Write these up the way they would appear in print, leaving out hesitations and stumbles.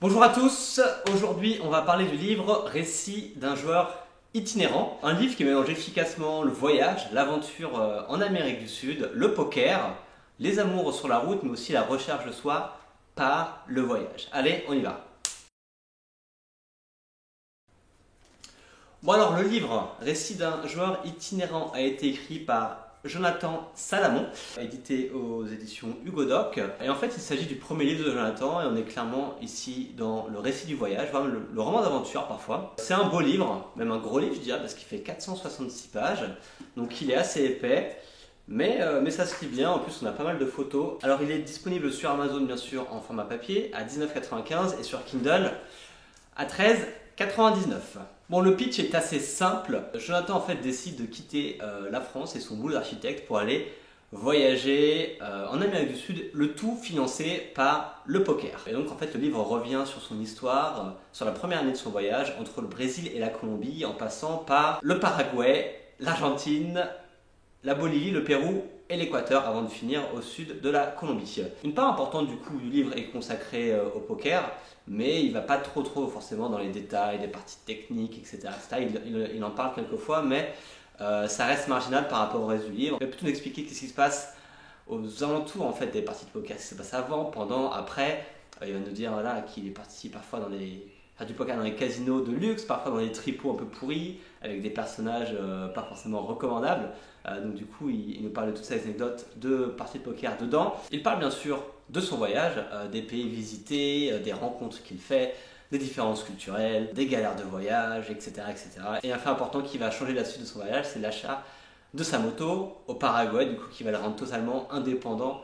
Bonjour à tous, aujourd'hui on va parler du livre Récit d'un joueur itinérant. Un livre qui mélange efficacement le voyage, l'aventure en Amérique du Sud, le poker, les amours sur la route mais aussi la recherche de soi par le voyage. Allez, on y va. Bon alors le livre Récit d'un joueur itinérant a été écrit par Jonathan Salamon, édité aux éditions Hugo Doc. Et en fait, il s'agit du premier livre de Jonathan et on est clairement ici dans le récit du voyage, voire le roman d'aventure parfois. C'est un beau livre, même un gros livre je dirais, parce qu'il fait 466 pages, donc il est assez épais. Mais ça se lit bien, en plus on a pas mal de photos. Alors il est disponible sur Amazon bien sûr en format papier à 19,95 et sur Kindle à 13,99. Bon, le pitch est assez simple. Jonathan en fait décide de quitter la France et son boulot d'architecte pour aller voyager en Amérique du Sud, le tout financé par le poker. Et donc en fait le livre revient sur son histoire, sur la première année de son voyage entre le Brésil et la Colombie en passant par le Paraguay, l'Argentine, la Bolivie, le Pérou et l'Équateur avant de finir au sud de la Colombie. Une part importante du coup du livre est consacrée au poker, mais il ne va pas trop forcément dans les détails, des parties techniques, etc. Il en parle quelques fois, mais ça reste marginal par rapport au reste du livre. Il va plutôt nous expliquer ce qui se passe aux alentours en fait, des parties de poker, ce qui se passe avant, pendant, après. Il va nous dire voilà, qu'il est parti parfois faire du poker dans les casinos de luxe, parfois dans des tripots un peu pourris, avec des personnages pas forcément recommandables. Donc du coup, il nous parle de toutes ces anecdotes de parties de poker dedans. Il parle bien sûr de son voyage, des pays visités, des rencontres qu'il fait, des différences culturelles, des galères de voyage, etc. etc. Et un fait important qui va changer la suite de son voyage, c'est l'achat de sa moto au Paraguay, du coup qui va le rendre totalement indépendant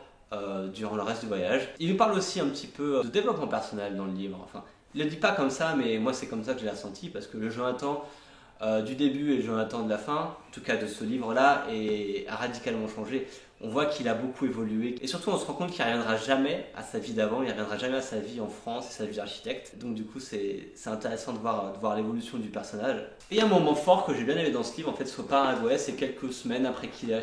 durant le reste du voyage. Il nous parle aussi un petit peu de développement personnel dans le livre. Enfin, il ne le dit pas comme ça, mais moi c'est comme ça que je l'ai ressenti, parce que le Jonathan du début et le Jonathan de la fin, en tout cas de ce livre-là, a radicalement changé. On voit qu'il a beaucoup évolué et surtout on se rend compte qu'il ne reviendra jamais à sa vie d'avant, il ne reviendra jamais à sa vie en France et sa vie d'architecte. Donc du coup c'est intéressant de voir l'évolution du personnage. Et il y a un moment fort que j'ai bien aimé dans ce livre, en fait, sur Paraguay, c'est quelques semaines après qu'il ait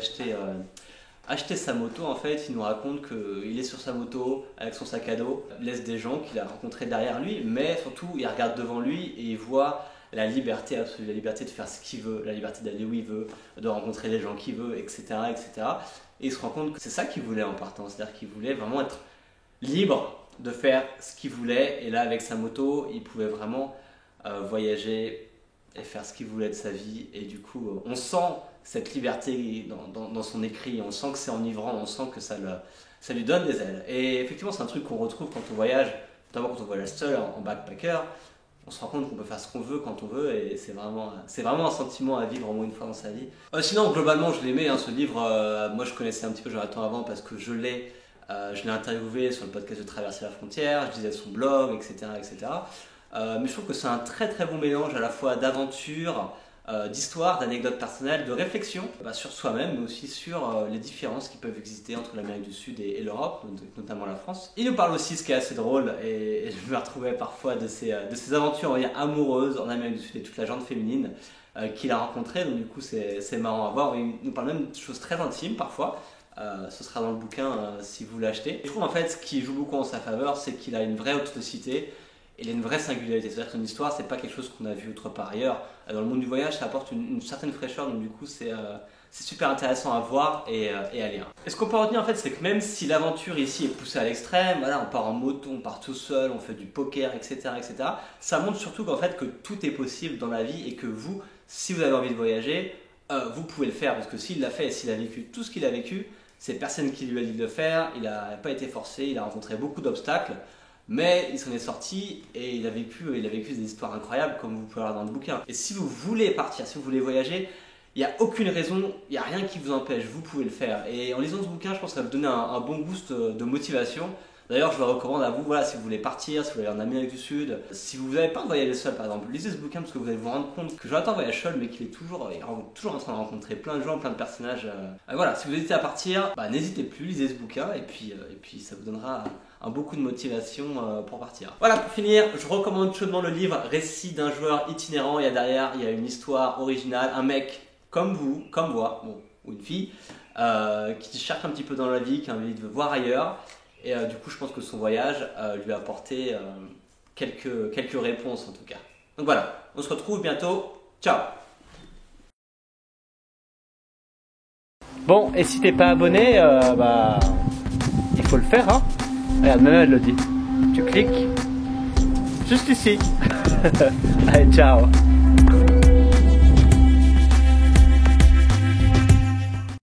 acheté sa moto. En fait, il nous raconte qu'il est sur sa moto avec son sac à dos, il laisse des gens qu'il a rencontrés derrière lui, mais surtout il regarde devant lui et il voit la liberté absolue, la liberté de faire ce qu'il veut, la liberté d'aller où il veut, de rencontrer les gens qu'il veut, etc., etc. Et il se rend compte que c'est ça qu'il voulait en partant, c'est-à-dire qu'il voulait vraiment être libre de faire ce qu'il voulait. Et là, avec sa moto, il pouvait vraiment voyager et faire ce qu'il voulait de sa vie. Et du coup, on sent cette liberté dans son écrit, on sent que c'est enivrant, on sent que ça lui donne des ailes. Et effectivement, c'est un truc qu'on retrouve quand on voyage, notamment quand on voyage seul en backpacker. On se rend compte qu'on peut faire ce qu'on veut quand on veut et c'est vraiment un sentiment à vivre au moins une fois dans sa vie. Sinon, globalement, je l'aimais, hein, ce livre. Moi, je connaissais un petit peu Jonathan avant parce que je l'ai interviewé sur le podcast de Traverser la frontière, je disais son blog, etc. etc. Mais je trouve que c'est un très bon mélange à la fois d'aventure, d'histoire, d'anecdotes personnelles, de réflexion sur soi-même, mais aussi sur les différences qui peuvent exister entre l'Amérique du Sud et l'Europe, notamment la France. Il nous parle aussi, ce qui est assez drôle, et je me retrouvais parfois de ses aventures amoureuses en Amérique du Sud et toute la gente féminine qu'il a rencontrée, donc du coup c'est marrant à voir. Il nous parle même de choses très intimes parfois. Ce sera dans le bouquin si vous l'achetez. Je trouve en fait ce qui joue beaucoup en sa faveur, c'est qu'il a une vraie authenticité. Il a une vraie singularité, c'est-à-dire que son histoire, c'est pas quelque chose qu'on a vu autre part ailleurs. Dans le monde du voyage, ça apporte une certaine fraîcheur, donc du coup, c'est super intéressant à voir et à lire. Et ce qu'on peut retenir en fait, c'est que même si l'aventure ici est poussée à l'extrême, voilà, on part en moto, on part tout seul, on fait du poker, etc., etc., ça montre surtout qu'en fait, que tout est possible dans la vie et que vous, si vous avez envie de voyager, vous pouvez le faire, parce que s'il l'a fait et s'il a vécu tout ce qu'il a vécu, c'est personne qui lui a dit de le faire, il n'a pas été forcé, il a rencontré beaucoup d'obstacles. Mais il s'en est sorti et il a vécu des histoires incroyables comme vous pouvez voir dans le bouquin. Et si vous voulez partir, si vous voulez voyager, il n'y a aucune raison, il n'y a rien qui vous empêche, vous pouvez le faire. Et en lisant ce bouquin, je pense que ça va vous donner un bon boost de motivation. D'ailleurs, je le recommande à vous, voilà, si vous voulez partir, si vous voulez aller en Amérique du Sud, si vous n'avez pas de voyager seul par exemple, lisez ce bouquin parce que vous allez vous rendre compte que Jonathan voyage seul mais qu'il est toujours en train de rencontrer plein de gens, plein de personnages. Voilà, si vous hésitez à partir, n'hésitez plus, lisez ce bouquin et puis ça vous donnera un beaucoup de motivation pour partir. Voilà, pour finir, je recommande chaudement le livre Récit d'un joueur itinérant. Derrière, il y a une histoire originale, un mec comme vous, comme moi, bon, ou une fille, qui cherche un petit peu dans la vie, qui a envie de voir ailleurs. Et du coup, je pense que son voyage lui a apporté quelques réponses en tout cas. Donc voilà, on se retrouve bientôt. Ciao. Bon, et si t'es pas abonné, il faut le faire, hein. Regarde, même elle le dit. Tu cliques juste ici. Allez, ciao.